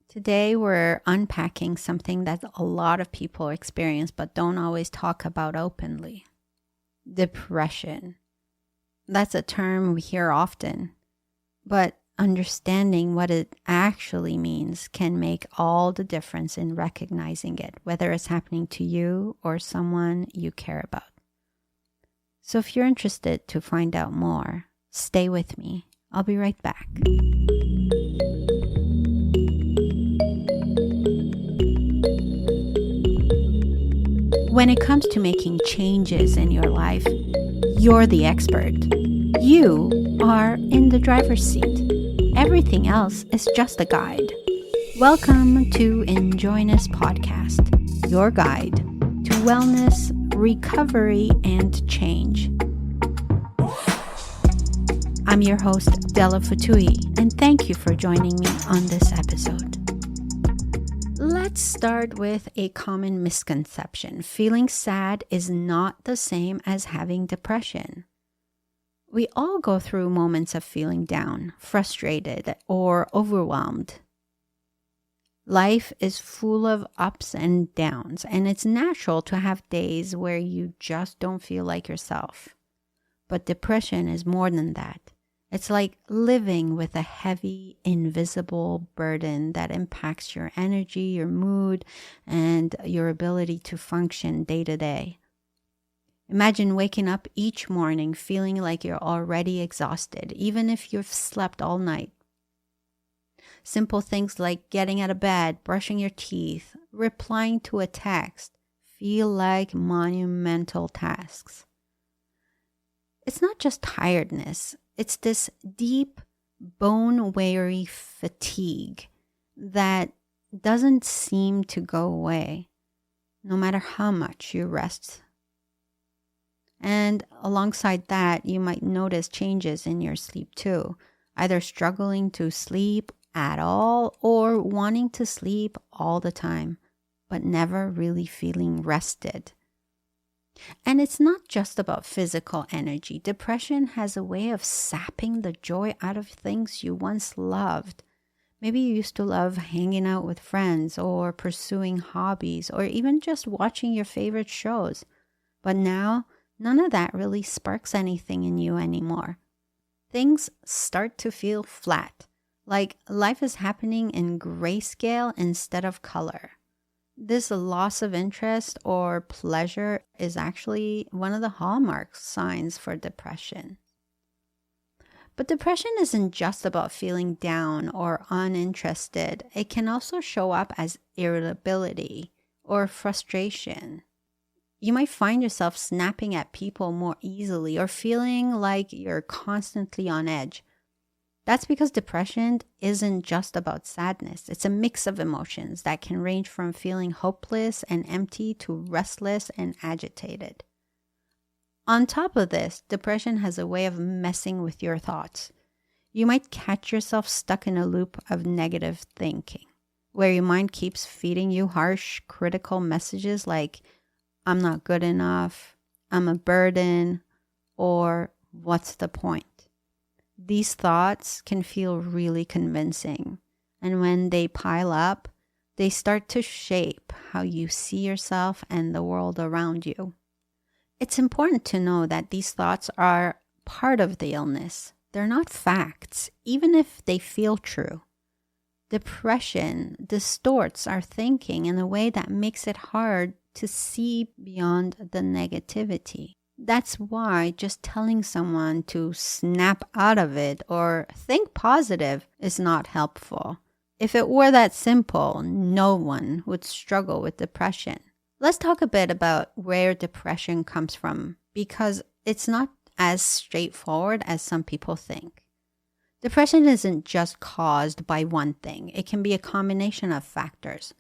Today, we're unpacking something that a lot of people experience but don't always talk about openly. Depression. That's a term we hear often, but understanding what it actually means can make all the difference in recognizing it, whether it's happening to you or someone you care about. So if you're interested to find out more, stay with me. I'll be right back. When it comes to making changes in your life, you're the expert. You are in the driver's seat. Everything else is just a guide. Welcome to Injoyness Podcast, your guide to wellness, recovery, and change. I'm your host, Dela Fotoohi, and thank you for joining me on this episode. Let's start with a common misconception. Feeling sad is not the same as having depression. We all go through moments of feeling down, frustrated, or overwhelmed. Life is full of ups and downs, and it's natural to have days where you just don't feel like yourself. But depression is more than that. It's like living with a heavy, invisible burden that impacts your energy, your mood, and your ability to function day to day. Imagine waking up each morning feeling like you're already exhausted, even if you've slept all night. Simple things like getting out of bed, brushing your teeth, replying to a text feel like monumental tasks. It's not just tiredness. It's this deep, bone-weary fatigue that doesn't seem to go away, no matter how much you rest. And alongside that, you might notice changes in your sleep too, either struggling to sleep at all or wanting to sleep all the time, but never really feeling rested. And it's not just about physical energy. Depression has a way of sapping the joy out of things you once loved. Maybe you used to love hanging out with friends or pursuing hobbies or even just watching your favorite shows. But now, none of that really sparks anything in you anymore. Things start to feel flat, like life is happening in grayscale instead of color. This loss of interest or pleasure is actually one of the hallmark signs for depression. But depression isn't just about feeling down or uninterested. It can also show up as irritability or frustration. You might find yourself snapping at people more easily or feeling like you're constantly on edge. That's because depression isn't just about sadness. It's a mix of emotions that can range from feeling hopeless and empty to restless and agitated. On top of this, depression has a way of messing with your thoughts. You might catch yourself stuck in a loop of negative thinking, where your mind keeps feeding you harsh, critical messages like, I'm not good enough, I'm a burden, or what's the point? These thoughts can feel really convincing, and when they pile up, they start to shape how you see yourself and the world around you. It's important to know that these thoughts are part of the illness. They're not facts, even if they feel true. Depression distorts our thinking in a way that makes it hard to see beyond the negativity. That's why just telling someone to snap out of it or think positive is not helpful. If it were that simple, no one would struggle with depression. Let's talk a bit about where depression comes from, because it's not as straightforward as some people think. Depression isn't just caused by one thing. It can be a combination of factors.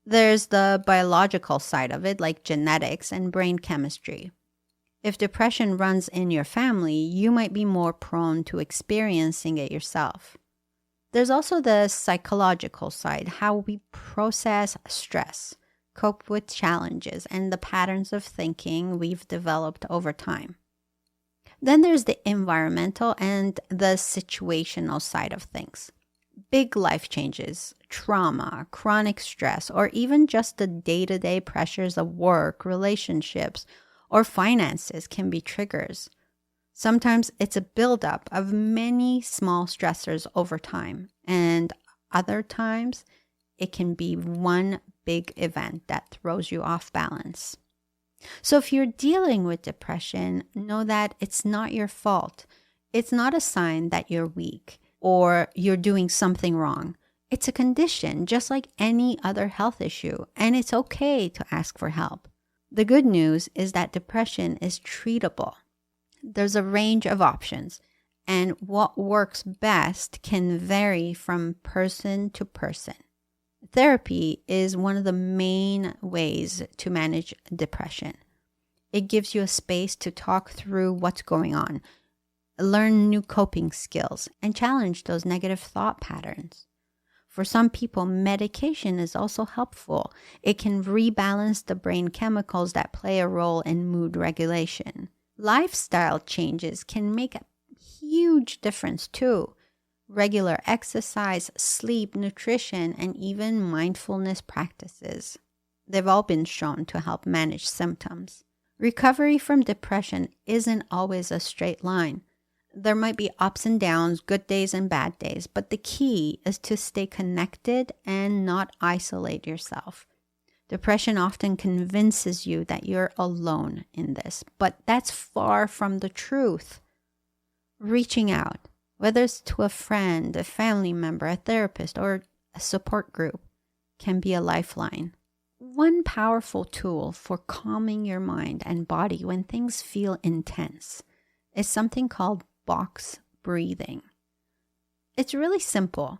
There's the biological side of it, like genetics and brain chemistry. If depression runs in your family, you might be more prone to experiencing it yourself. There's also the psychological side, how we process stress, cope with challenges, and the patterns of thinking we've developed over time. Then there's the environmental and the situational side of things. Big life changes, trauma, chronic stress, or even just the day-to-day pressures of work, relationships, or finances can be triggers. Sometimes it's a buildup of many small stressors over time, and other times it can be one big event that throws you off balance. So if you're dealing with depression, know that it's not your fault. It's not a sign that you're weak or you're doing something wrong. It's a condition just like any other health issue, and it's okay to ask for help. The good news is that depression is treatable. There's a range of options, and what works best can vary from person to person. Therapy is one of the main ways to manage depression. It gives you a space to talk through what's going on, learn new coping skills, and challenge those negative thought patterns. For some people, medication is also helpful. It can rebalance the brain chemicals that play a role in mood regulation. Lifestyle changes can make a huge difference too. Regular exercise, sleep, nutrition, and even mindfulness practices. They've all been shown to help manage symptoms. Recovery from depression isn't always a straight line. There might be ups and downs, good days and bad days, but the key is to stay connected and not isolate yourself. Depression often convinces you that you're alone in this, but that's far from the truth. Reaching out, whether it's to a friend, a family member, a therapist, or a support group, can be a lifeline. One powerful tool for calming your mind and body when things feel intense is something called box breathing. It's really simple,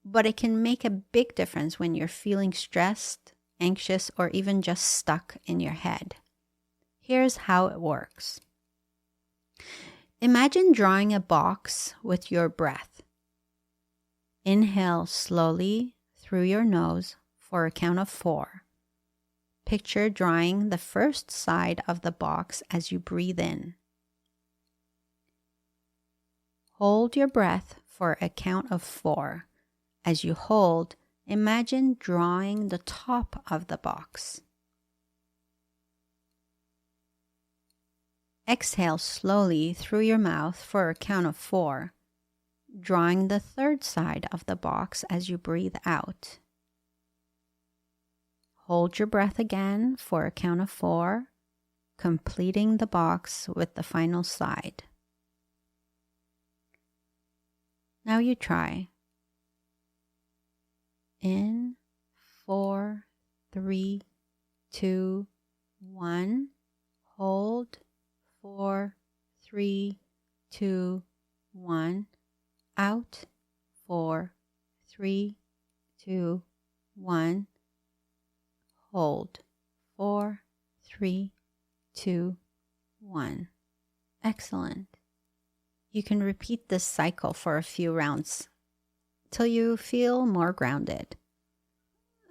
but it can make a big difference when you're feeling stressed, anxious, or even just stuck in your head. Here's how it works. Imagine drawing a box with your breath. Inhale slowly through your nose for a count of 4. Picture drawing the first side of the box as you breathe in. Hold your breath for a count of 4. As you hold, imagine drawing the top of the box. Exhale slowly through your mouth for a count of 4, drawing the third side of the box as you breathe out. Hold your breath again for a count of 4, completing the box with the final side. Now you try. In 4, 3, 2, 1. Hold. 4, 3, 2, 1. Out. 4, 3, 2, 1. Hold. 4, 3, 2, 1. Excellent. You can repeat this cycle for a few rounds till you feel more grounded.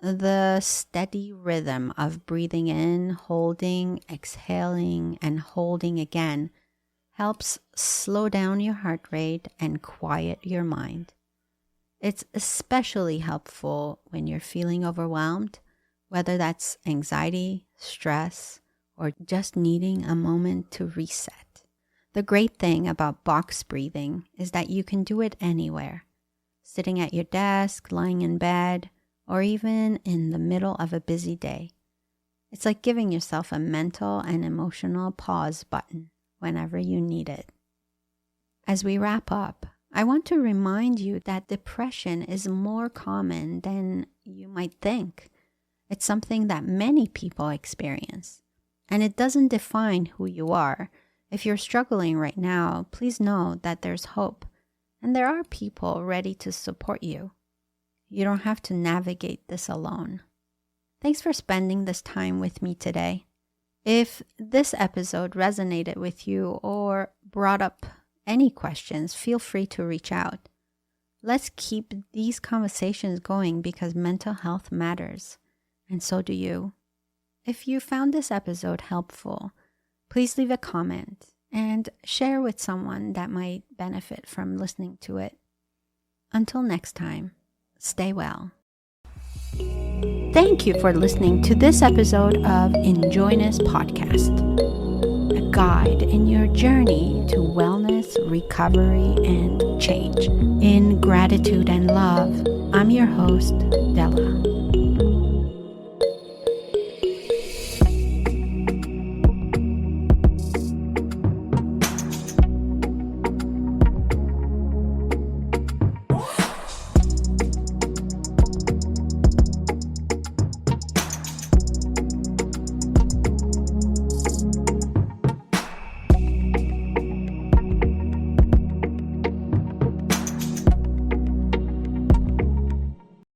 The steady rhythm of breathing in, holding, exhaling, and holding again helps slow down your heart rate and quiet your mind. It's especially helpful when you're feeling overwhelmed, whether that's anxiety, stress, or just needing a moment to reset. The great thing about box breathing is that you can do it anywhere, sitting at your desk, lying in bed, or even in the middle of a busy day. It's like giving yourself a mental and emotional pause button whenever you need it. As we wrap up, I want to remind you that depression is more common than you might think. It's something that many people experience, and it doesn't define who you are. If you're struggling right now, please know that there's hope, and there are people ready to support you. You don't have to navigate this alone. Thanks for spending this time with me today. If this episode resonated with you or brought up any questions, feel free to reach out. Let's keep these conversations going because mental health matters, and so do you. If you found this episode helpful, please leave a comment and share with someone that might benefit from listening to it. Until next time. Stay well. Thank you for listening to this episode of Injoyness Podcast, a guide in your journey to wellness, recovery, and change. In gratitude and love, I'm your host, Dela.